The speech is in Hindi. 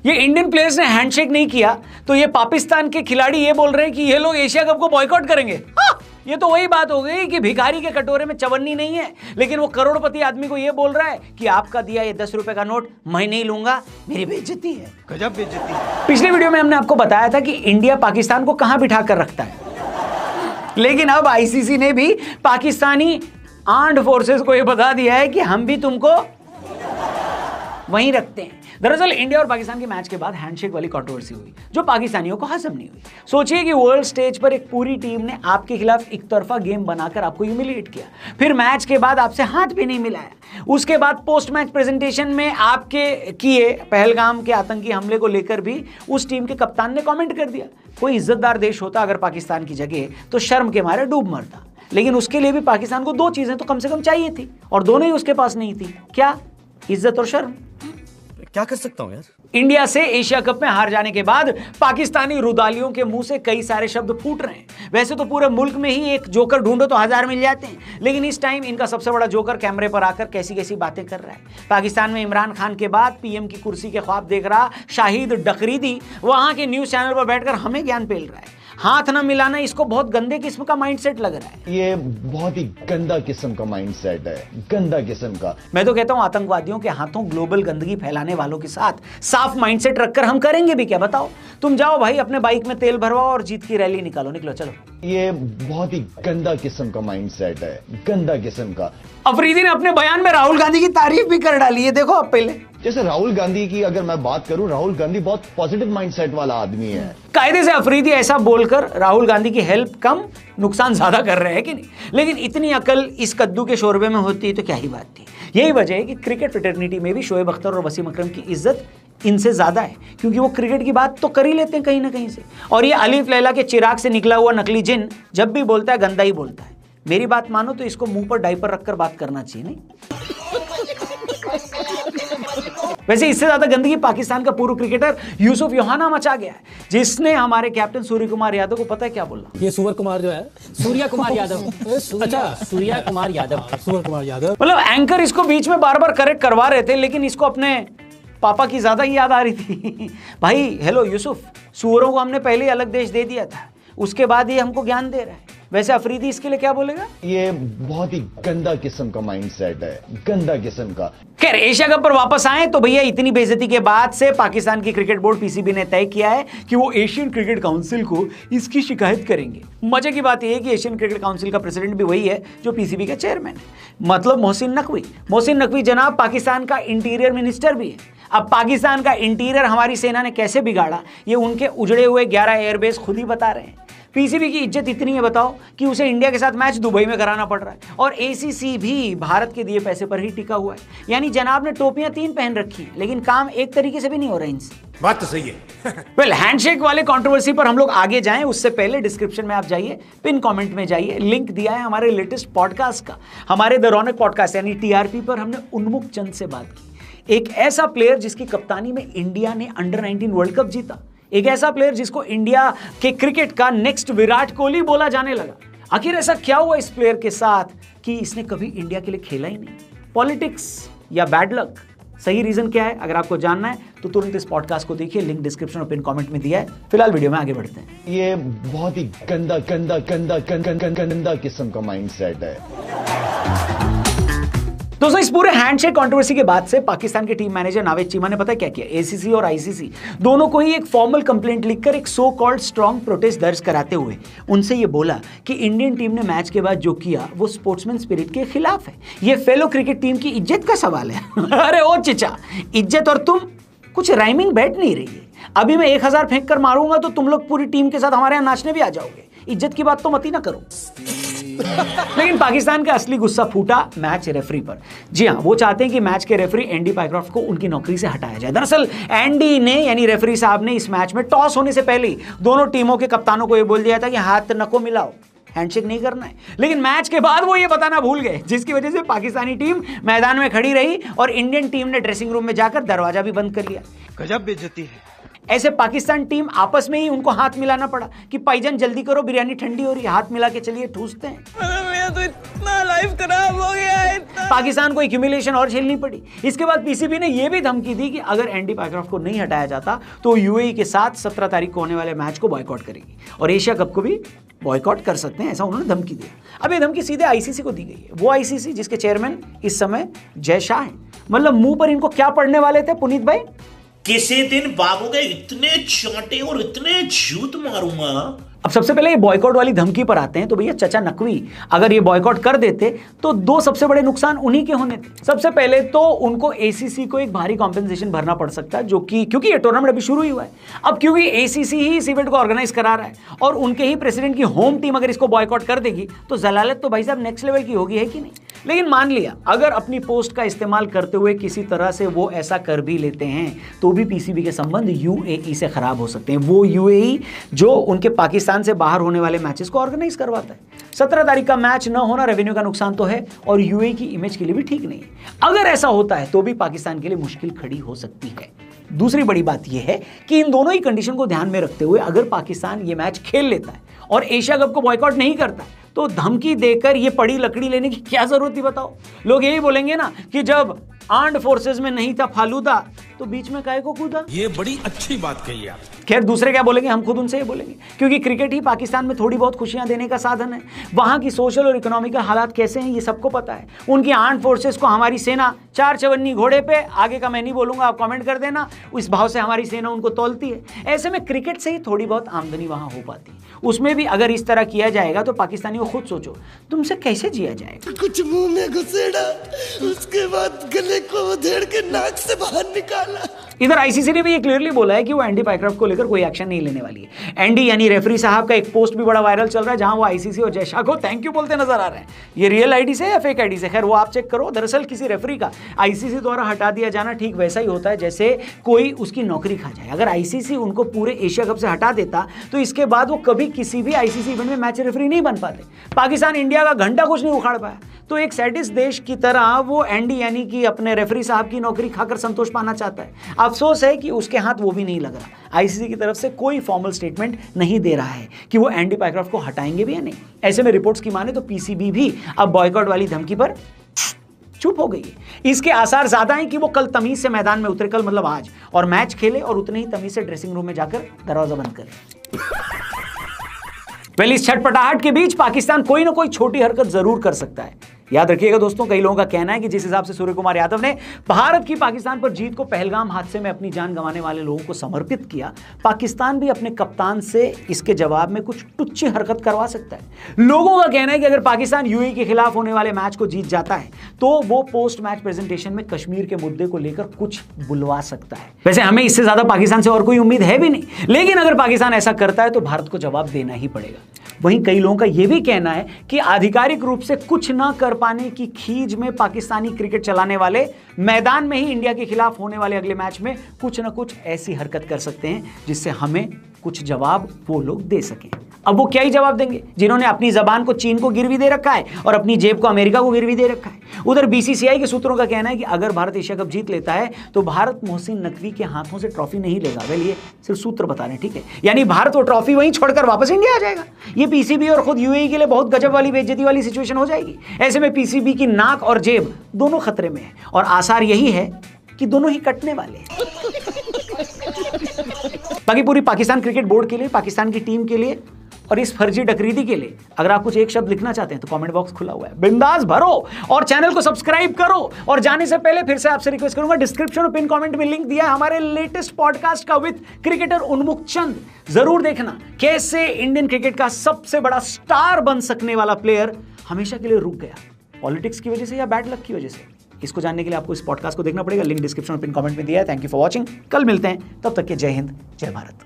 ये इंडियन प्लेयर्स ने हैंडशेक नहीं किया तो ये पाकिस्तान के खिलाड़ी ये बोल रहे हैं कि ये लोग एशिया कप को बॉयकॉट करेंगे। हाँ, ये तो वही बात हो गई कि भिखारी के कटोरे में चवन्नी नहीं है, लेकिन वो करोड़पति आदमी को ये बोल रहा है कि आपका दिया ये 10 रुपए का नोट मैं नहीं लूंगा, मेरी बेइज्जती है। गजब बेइज्जती है। पिछले वीडियो में हमने आपको बताया था कि इंडिया पाकिस्तान को कहां बिठा कर रखता है, लेकिन अब आईसीसी ने भी पाकिस्तानी आर्म्ड फोर्सेस को यह बता दिया है कि हम भी तुमको वहीं रखते हैं। दरअसल इंडिया और पाकिस्तान के मैच के बाद हैंडशेक वाली कंट्रोवर्सी हुई जो पाकिस्तानियों को हजम नहीं हुई। सोचिए कि वर्ल्ड स्टेज पर एक पूरी टीम ने आपके खिलाफ एक तरफा गेम बनाकर आपको ह्यूमिलिएट किया, फिर मैच के बाद आपसे हाथ भी नहीं मिलाया, उसके बाद पोस्ट मैच प्रेजेंटेशन में आपके किए पहलगाम के आतंकी हमले को लेकर भी उस टीम के कप्तान ने कॉमेंट कर दिया। कोई इज्जतदार देश होता अगर पाकिस्तान की जगह तो शर्म के मारे डूब मरता, लेकिन उसके लिए भी पाकिस्तान को दो चीजें तो कम से कम चाहिए थी और दोनों ही उसके पास नहीं थी। क्या? इज्जत और शर्म। क्या कर सकता हूं यार। इंडिया से एशिया कप में हार जाने के बाद पाकिस्तानी रुदालियों के मुंह से कई सारे शब्द फूट रहे हैं। वैसे तो पूरे मुल्क में ही एक जोकर ढूंढो तो 1000 मिल जाते हैं, लेकिन इस टाइम इनका सबसे बड़ा जोकर कैमरे पर आकर कैसी कैसी बातें कर रहा है। पाकिस्तान में इमरान खान के बाद पीएम की कुर्सी के ख्वाब देख रहा शाहिद डकरीदी वहां के न्यूज चैनल पर बैठकर हमें ज्ञान पेल रहा है। हाथ ना मिलाना इसको बहुत गंदे किस्म का माइंडसेट लग रहा है। ये बहुत ही गंदा किस्म का माइंडसेट है, गंदा किस्म का। मैं तो कहता हूं आतंकवादियों के हाथों ग्लोबल गंदगी फैलाने वालों के साथ साफ माइंडसेट रखकर हम करेंगे भी क्या, बताओ। तुम जाओ भाई अपने बाइक में तेल भरवाओ और जीत की रैली निकालो, निकलो चलो। ये बहुत ही गंदा किस्म का माइंडसेट है, गंदा किस्म का। अफरीदी ने अपने बयान में राहुल गांधी की तारीफ भी कर डाली है, देखो अब पहले। जैसे राहुल गांधी की अगर मैं बात करूं, राहुल गांधी बहुत पॉजिटिव माइंडसेट वाला आदमी है। कायदे से अफरीदी ऐसा बोलकर राहुल गांधी की हेल्प कम नुकसान ज्यादा कर रहे हैं कि नहीं, लेकिन इतनी अकल इस कद्दू के शोरबे में होती तो क्या ही बात थी। यही वजह है कि क्रिकेट फ्रेटर्निटी में भी शोएब अख्तर और वसीम अकरम की इज्जत इनसे ज्यादा है, क्योंकि वो क्रिकेट की बात तो कर ही लेते हैं कहीं ना कहीं से। और ये अलीफ लैला के चिराग से निकला हुआ नकली जिन जब भी बोलता है गंदा ही बोलता है। मेरी बात मानो तो इसको मुंह पर डायपर रखकर बात करना चाहिए, नहीं? वैसे इससे ज्यादा गंदगी पाकिस्तान का पूर्व क्रिकेटर यूसुफ योहाना मचा गया है, जिसने हमारे कैप्टन सूर्य कुमार यादव को पता है क्या बोला? ये सूर्य कुमार जो है, सूर्या कुमार यादव। अच्छा, सूर्या कुमार यादव, सूर्य कुमार यादव। मतलब एंकर इसको बीच में बार बार करेक्ट करवा रहे थे, लेकिन इसको अपने पापा की ज्यादा ही याद आ रही थी। भाई हेलो यूसुफ, सूअरों को हमने पहले ही अलग देश दे दिया था, उसके बाद ये हमको ज्ञान दे रहा है। वैसे अफरीदी इसके लिए क्या बोलेगा? ये बहुत ही गंदा किस्म का माइंडसेट है, गंदा किस्म का। खैर, एशिया कप पर वापस आए तो भैया इतनी बेइज्जती के बाद से पाकिस्तान की क्रिकेट बोर्ड पीसीबी ने तय किया है कि वो एशियन क्रिकेट काउंसिल को इसकी शिकायत करेंगे। मजे की बात यह है कि एशियन क्रिकेट काउंसिल का प्रेसिडेंट भी वही है जो पीसीबी का चेयरमैन है, मतलब मोहसिन नकवी। मोहसिन नकवी जनाब पाकिस्तान का इंटीरियर मिनिस्टर भी है। अब पाकिस्तान का इंटीरियर हमारी सेना ने कैसे बिगाड़ा ये उनके उजड़े हुए 11 एयरबेस खुद ही बता रहे हैं। पीसीबी की इज्जत इतनी है बताओ कि उसे इंडिया के साथ मैच दुबई में कराना पड़ रहा है, और एसीसी भी भारत के दिए पैसे पर ही टिका हुआ है। यानी जनाब ने टोपियां 3 पहन रखी है, लेकिन काम एक तरीके से भी नहीं हो रहा इनसे। बात तो सही है। वेल, हैंडशेक वाले कंट्रोवर्सी पर हम लोग आगे जाएं उससे पहले डिस्क्रिप्शन में आप जाइए, पिन कमेंट में जाइए, लिंक दिया है हमारे लेटेस्ट पॉडकास्ट का। हमारे द रौनक पॉडकास्ट यानी टीआरपी पर हमने उन्मुख चंद से बात की, एक ऐसा प्लेयर जिसकी कप्तानी में इंडिया ने अंडर 19 वर्ल्ड कप जीता, एक ऐसा प्लेयर जिसको इंडिया के क्रिकेट का नेक्स्ट विराट कोहली बोला जाने लगा। आखिर ऐसा क्या हुआ इस प्लेयर के साथ कि इसने कभी इंडिया के लिए खेला ही नहीं? पॉलिटिक्स या बैड लक? सही रीजन क्या है? अगर आपको जानना है तो तुरंत इस पॉडकास्ट को देखिए, लिंक डिस्क्रिप्शन और पिन कमेंट में दिया है। फिलहाल वीडियो में आगे बढ़ते हैं। ये बहुत ही गंदा गंदा गंदा गंदा गंदा किस्म का माइंडसेट है। दोस्तों, इस पूरे हैंडशेक कंट्रोवर्सी के बाद से पाकिस्तान के टीम मैनेजर नावेद चीमा ने पता क्या किया? एसीसी और आईसीसी दोनों को ही एक फॉर्मल कंप्लेंट लिखकर एक सो कॉल्ड स्ट्रॉन्ग प्रोटेस्ट दर्ज कराते हुए उनसे ये बोला कि इंडियन टीम ने मैच के बाद जो किया वो स्पोर्ट्समैन स्पिरिट के खिलाफ है, ये फेलो क्रिकेट टीम की इज्जत का सवाल है। अरे ओ चिचा, इज्जत और तुम कुछ राइमिंग बैठ नहीं रही है। अभी मैं 1000 फेंक कर मारूंगा तो तुम लोग पूरी टीम के साथ हमारे यहाँ नाचने भी आ जाओगे। इज्जत की बात तो मत ही ना करो। लेकिन पाकिस्तान का असली गुस्सा फूटा मैच रेफरी पर। जी हां, वो चाहते हैं कि मैच के रेफरी एंडी पाइक्रॉफ्ट को उनकी नौकरी से हटाया जाए। दरअसल एंडी ने यानी रेफरी साहब ने इस मैच में टॉस होने से पहले दोनों टीमों के कप्तानों को यह बोल दिया था कि हाथ नको मिलाओ, हैंडशेक नहीं करना है। लेकिन मैच के बाद वो ये बताना भूल गए, जिसकी वजह से पाकिस्तानी टीम मैदान में खड़ी रही और इंडियन टीम ने ड्रेसिंग रूम में जाकर दरवाजा भी बंद कर लिया। गजब बेइज्जती है। ऐसे पाकिस्तान टीम आपस में ही उनको हाथ मिलाना पड़ा कि भाईजान जल्दी करो, बिरयानी ठंडी हो रही है, हाथ मिला के चलिए ठूसते हैं। मेरा तो इतना लाइफ खराब हो गया है पाकिस्तान को एक ह्यूमिलिएशन और झेलनी पड़ी। इसके बाद पीसीबी ने यह भी धमकी दी कि अगर एंडी पाइक्रॉफ्ट को नहीं हटाया जाता तो यूएई के साथ 17 तारीख को होने वाले मैच को बॉयकॉट करेगी और एशिया कप को भी बॉयकॉट कर सकते हैं, ऐसा उन्होंने धमकी दिया। अब ये धमकी सीधे आईसीसी को दी गई है, वो आईसीसी जिसके चेयरमैन इस समय जय शाह हैं। मतलब मुंह पर इनको क्या पड़ने वाले थे पुनीत भाई? किसी दिन बाबू के इतने चांटे और इतने जूत मारूंगा। अब सबसे पहले ये बॉयकॉट वाली धमकी पर आते हैं तो भैया चचा नकवी अगर ये बॉयकॉट कर देते तो दो सबसे बड़े नुकसान उन्हीं के होने थे। सबसे पहले तो उनको एसीसी को एक भारी कॉम्पेंसेशन भरना पड़ सकता है, जो कि क्योंकि ये टूर्नामेंट अभी शुरू ही हुआ है। अब क्योंकि एसीसी ही इस इवेंट को ऑर्गेनाइज करा रहा है और उनके ही प्रेसिडेंट की होम टीम अगर इसको बॉयकॉट कर देगी तो जलालत तो भाई साहब नेक्स्ट लेवल की होगी, है कि नहीं? लेकिन मान लिया अगर अपनी पोस्ट का इस्तेमाल करते हुए किसी तरह से वो ऐसा कर भी लेते हैं तो भी पीसीबी के संबंध यूएई से खराब हो सकते हैं। वो यूएई जो उनके पाकिस्तान से बाहर होने वाले मैचेस को ऑर्गेनाइज करवाता है। 17 तारीख का मैच न होना रेवेन्यू का नुकसान तो है और यूएई की इमेज के लिए भी ठीक नहीं है। अगर ऐसा होता है तो भी पाकिस्तान के लिए मुश्किल खड़ी हो सकती है। दूसरी बड़ी बात यह है कि इन दोनों ही कंडीशन को ध्यान में रखते हुए अगर पाकिस्तान ये मैच खेल लेता है और एशिया कप को बॉयकॉट नहीं करता है तो धमकी देकर ये पड़ी लकड़ी लेने की क्या जरूरत थी बताओ? लोग यही बोलेंगे ना कि जब आर्म्ड फोर्सेस में नहीं था फालूदा तो बीच में काहे को कूदा। ये बड़ी अच्छी बात कही आप। खैर दूसरे क्या बोलेंगे, हम खुद उनसे ये बोलेंगे क्योंकि क्रिकेट ही पाकिस्तान में थोड़ी बहुत खुशियां देने का साधन है। वहां की सोशल और इकोनॉमिकल हालात कैसे हैं ये सबको पता है। उनकी आर्म्ड फोर्सेस को हमारी सेना 4 चवन्नी घोड़े पे, आगे का मैं नहीं बोलूंगा, आप कमेंट कर देना, इस भाव से हमारी सेना उनको तोलती है। ऐसे में क्रिकेट से ही थोड़ी बहुत आमदनी वहां हो पाती है। उसमें भी अगर इस तरह किया जाएगा तो पाकिस्तानी को खुद सोचो तुमसे कैसे जिया जाएगा। कुछ मुंह में घुसेड़ा, उसके बाद गले को उधेड़ के नाक से बाहर निकाला। इधर आईसीसी ने भी ये क्लियरली बोला है कि वो एंडी पाइक्रॉफ्ट को लेकर कोई एक्शन नहीं लेने वाली है। एंडी यानी रेफरी साहब का एक पोस्ट भी बड़ा वायरल चल रहा है जहां वो आईसीसी और जय शाह को थैंक यू बोलते नजर आ रहे हैं। ये रियल आईडी से या फेक आईडी से, खैर वो आप चेक करो। दरअसल किसी रेफरी का आईसीसी द्वारा हटा दिया जाना ठीक वैसा ही होता है जैसे कोई उसकी नौकरी खा जाए। अगर आईसीसी उनको पूरे एशिया कप से हटा देता तो इसके बाद वो कभी किसी भी आईसीसी इवेंट में मैच रेफरी नहीं बन पाते। पाकिस्तान इंडिया का घंटा कुछ नहीं उखाड़ पाया तो एक सैडिस्ट देश की तरह वो एंडी यानी कि अपने रेफरी साहब की नौकरी खाकर संतोष पाना चाहता है। अफसोस है कि उसके हाथ वो भी नहीं लग रहा। आईसीसी की तरफ से कोई फॉर्मल स्टेटमेंट नहीं दे रहा है कि वो एंडी पाइक्रॉफ्ट को हटाएंगे भी या नहीं। ऐसे में रिपोर्ट्स की माने तो पीसीबी भी अब बॉयकॉट वाली धमकी पर चुप हो गई है। इसके आसार ज्यादा हैं कि वो कल तमीज से मैदान में उतरे, कल मतलब आज, और मैच खेले और उतने ही तमीज से ड्रेसिंग रूम में जाकर दरवाजा बंद करे। वेल, इस छटपटाहट के बीच पाकिस्तान कोई ना कोई छोटी हरकत जरूर कर सकता है। याद रखिएगा दोस्तों, कई लोगों का कहना है कि जिस हिसाब से सूर्य कुमार यादव ने भारत की पाकिस्तान पर जीत को पहलगाम हादसे में अपनी जान गंवाने वाले लोगों को समर्पित किया, पाकिस्तान भी अपने कप्तान से इसके जवाब में कुछ टुच्ची हरकत करवा सकता है। लोगों का कहना है कि अगर पाकिस्तान यूएई के खिलाफ होने वाले मैच को जीत जाता है तो वो पोस्ट मैच प्रेजेंटेशन में कश्मीर के मुद्दे को लेकर कुछ बुलवा सकता है। वैसे हमें इससे ज्यादा पाकिस्तान से और कोई उम्मीद है भी नहीं, लेकिन अगर पाकिस्तान ऐसा करता है तो भारत को जवाब देना ही पड़ेगा। वहीं कई लोगों का यह भी कहना है कि आधिकारिक रूप से कुछ ना कर पाने की खीज में पाकिस्तानी क्रिकेट चलाने वाले मैदान में ही इंडिया के खिलाफ होने वाले अगले मैच में कुछ ना कुछ ऐसी हरकत कर सकते हैं जिससे हमें कुछ जवाब वो लोग दे सकें। अब वो क्या ही जवाब देंगे जिन्होंने अपनी जबान को चीन को गिरवी दे रखा है और अपनी जेब को अमेरिका को गिरवी दे रखा है। उधर बीसीसीआई के सूत्रों का कहना है कि अगर भारत एशिया कप जीत लेता है तो भारत मोहसिन नकवी के हाथों से ट्रॉफी नहीं लेगा। वेल, ये सिर्फ सूत्र बता रहे हैं, ठीक है, यानी भारत वो ट्रॉफी वहीं छोड़कर वापस इंडिया आ जाएगा। ये पीसीबी और खुद यूएई के लिए बहुत गजब वाली बेइज्जती वाली सिचुएशन हो जाएगी। ऐसे में पीसीबी की नाक और जेब दोनों खतरे में है और आसार यही है कि दोनों ही कटने वाले हैं। बाकी पूरी पाकिस्तान क्रिकेट बोर्ड के लिए, पाकिस्तान की टीम के लिए और इस फर्जी डकरीदी के लिए अगर आप कुछ एक शब्द लिखना चाहते हैं तो कमेंट बॉक्स खुला हुआ है, बिंदास भरो और चैनल को सब्सक्राइब करो। और जाने से पहले फिर से आपसे रिक्वेस्ट करूंगा, डिस्क्रिप्शन और पिन कमेंट में लिंक दिया है हमारे लेटेस्ट पॉडकास्ट का विद क्रिकेटर उन्मुक्त चंद, जरूर देखना। कैसे इंडियन क्रिकेट का सबसे बड़ा स्टार बन सकने वाला प्लेयर हमेशा के लिए रुक गया, पॉलिटिक्स की वजह से या बैड लक की वजह से। इसको जानने के लिए आपको इस पॉडकास्ट को देखना पड़ेगा। लिंक डिस्क्रिप्शन और पिन कमेंट में दिया है। Thank you for watching. कल मिलते हैं, तब तक के जय हिंद, जय भारत।